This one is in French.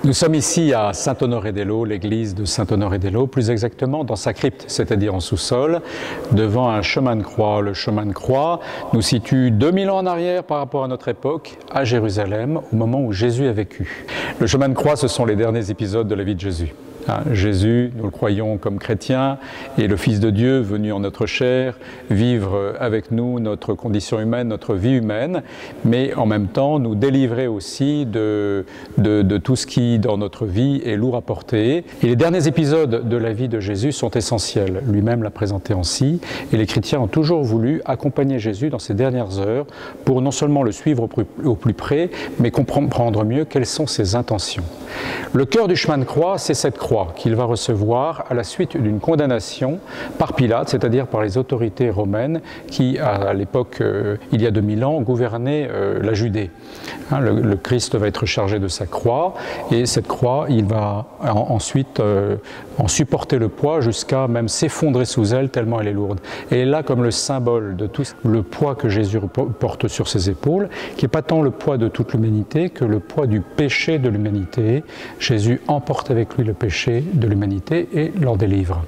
Nous sommes ici à Saint-Honoré-des-Laux, l'église de Saint-Honoré-des-Laux, plus exactement dans sa crypte, c'est-à-dire en sous-sol, devant un chemin de croix. Le chemin de croix nous situe 2000 ans en arrière par rapport à notre époque, à Jérusalem, au moment où Jésus a vécu. Le chemin de croix, ce sont les derniers épisodes de la vie de Jésus. Jésus, nous le croyons comme chrétiens, est le Fils de Dieu venu en notre chair, vivre avec nous notre condition humaine, notre vie humaine, mais en même temps nous délivrer aussi de tout ce qui dans notre vie est lourd à porter. Et les derniers épisodes de la vie de Jésus sont essentiels. Lui-même l'a présenté ainsi, et les chrétiens ont toujours voulu accompagner Jésus dans ces dernières heures pour non seulement le suivre au plus près, mais comprendre mieux quelles sont ses intentions. Le cœur du chemin de croix, c'est cette croix qu'il va recevoir à la suite d'une condamnation par Pilate, c'est-à-dire par les autorités romaines qui, à l'époque, il y a 2000 ans, gouvernaient la Judée. Le Christ va être chargé de sa croix, et cette croix, il va ensuite en supporter le poids jusqu'à même s'effondrer sous elle, tellement elle est lourde. Et elle est là comme le symbole de tout le poids que Jésus porte sur ses épaules, qui n'est pas tant le poids de toute l'humanité que le poids du péché de l'humanité. Jésus emporte avec lui le péché de l'humanité et l'en délivre.